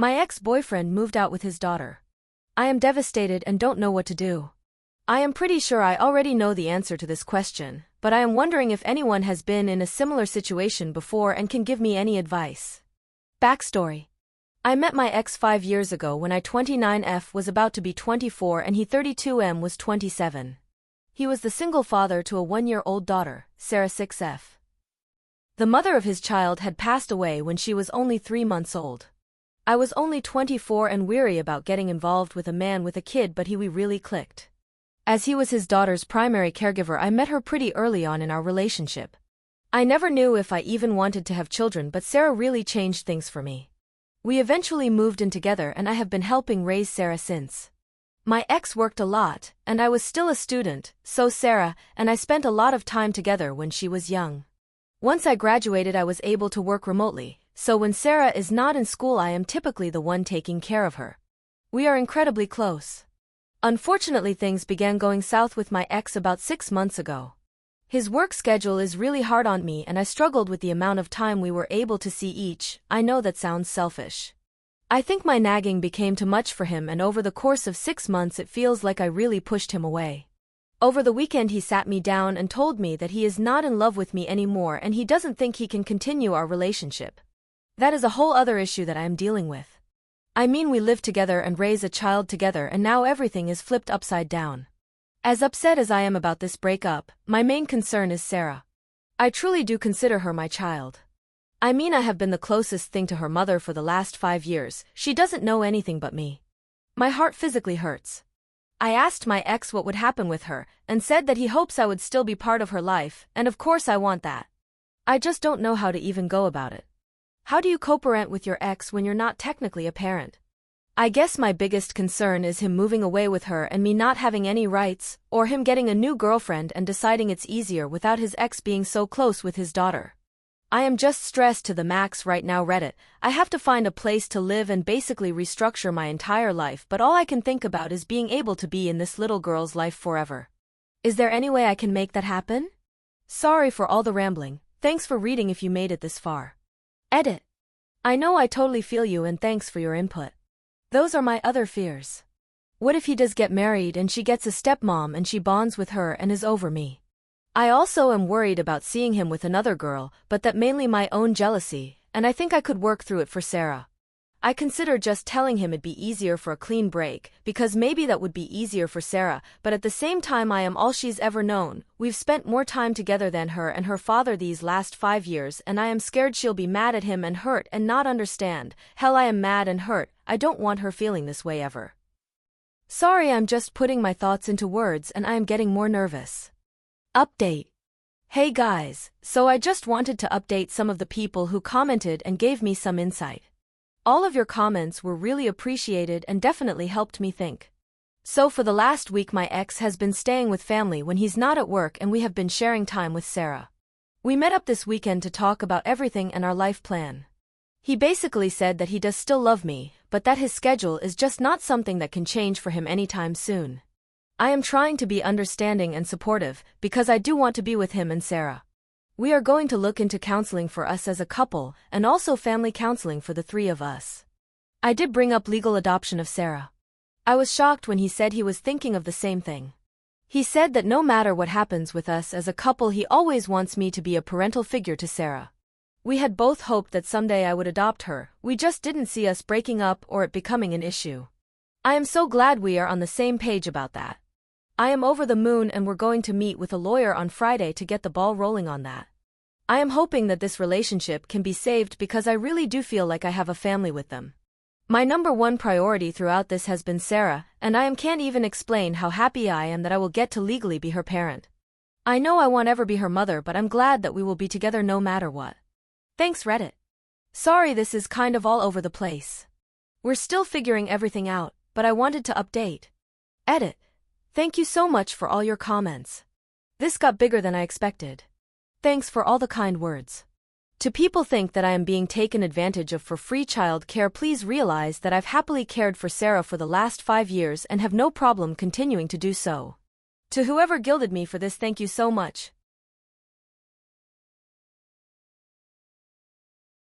My ex-boyfriend moved out with his daughter. I am devastated and don't know what to do. I am pretty sure I already know the answer to this question, but I am wondering if anyone has been in a similar situation before and can give me any advice. Backstory. I met my ex 5 years ago when I 29F was about to be 24 and he 32M was 27. He was the single father to a 1-year-old daughter, Sarah 6F. The mother of his child had passed away when she was only 3 months old. I was only 24 and weary about getting involved with a man with a kid, but we really clicked. As he was his daughter's primary caregiver, I met her pretty early on in our relationship. I never knew if I even wanted to have children, but Sarah really changed things for me. We eventually moved in together and I have been helping raise Sarah since. My ex worked a lot, and I was still a student, so Sarah and I spent a lot of time together when she was young. Once I graduated, I was able to work remotely, so when Sarah is not in school I am typically the one taking care of her. We are incredibly close. Unfortunately, things began going south with my ex about 6 months ago. His work schedule is really hard on me and I struggled with the amount of time we were able to see each. I know that sounds selfish. I think my nagging became too much for him, and over the course of 6 months it feels like I really pushed him away. Over the weekend he sat me down and told me that he is not in love with me anymore and he doesn't think he can continue our relationship. That is a whole other issue that I am dealing with. I mean, we live together and raise a child together and now everything is flipped upside down. As upset as I am about this breakup, my main concern is Sarah. I truly do consider her my child. I mean, I have been the closest thing to her mother for the last 5 years. She doesn't know anything but me. My heart physically hurts. I asked my ex what would happen with her and said that he hopes I would still be part of her life, and of course I want that. I just don't know how to even go about it. How do you co-parent with your ex when you're not technically a parent? I guess my biggest concern is him moving away with her and me not having any rights, or him getting a new girlfriend and deciding it's easier without his ex being so close with his daughter. I am just stressed to the max right now. Reddit. I have to find a place to live and basically restructure my entire life, but all I can think about is being able to be in this little girl's life forever. Is there any way I can make that happen? Sorry for all the rambling. Thanks for reading if you made it this far. Edit. I know, I totally feel you and thanks for your input. Those are my other fears. What if he does get married and she gets a stepmom and she bonds with her and is over me? I also am worried about seeing him with another girl, but that mainly my own jealousy, and I think I could work through it for Sarah. I consider just telling him it'd be easier for a clean break, because maybe that would be easier for Sarah, but at the same time I am all she's ever known. We've spent more time together than her and her father these last 5 years, and I am scared she'll be mad at him and hurt and not understand. Hell, I am mad and hurt. I don't want her feeling this way ever. Sorry, I'm just putting my thoughts into words and I am getting more nervous. Update. Hey guys, so I just wanted to update some of the people who commented and gave me some insight. All of your comments were really appreciated and definitely helped me think. So for the last week my ex has been staying with family when he's not at work and we have been sharing time with Sarah. We met up this weekend to talk about everything and our life plan. He basically said that he does still love me, but that his schedule is just not something that can change for him anytime soon. I am trying to be understanding and supportive because I do want to be with him and Sarah. We are going to look into counseling for us as a couple and also family counseling for the 3 of us. I did bring up legal adoption of Sarah. I was shocked when he said he was thinking of the same thing. He said that no matter what happens with us as a couple, he always wants me to be a parental figure to Sarah. We had both hoped that someday I would adopt her. We just didn't see us breaking up or it becoming an issue. I am so glad we are on the same page about that. I am over the moon and we're going to meet with a lawyer on Friday to get the ball rolling on that. I am hoping that this relationship can be saved because I really do feel like I have a family with them. My number one priority throughout this has been Sarah, and can't even explain how happy I am that I will get to legally be her parent. I know I won't ever be her mother, but I'm glad that we will be together no matter what. Thanks, Reddit. Sorry this is kind of all over the place. We're still figuring everything out, but I wanted to update. Edit. Thank you so much for all your comments. This got bigger than I expected. Thanks for all the kind words. To people think that I am being taken advantage of for free child care, please realize that I've happily cared for Sarah for the last 5 years and have no problem continuing to do so. To whoever gilded me for this, thank you so much.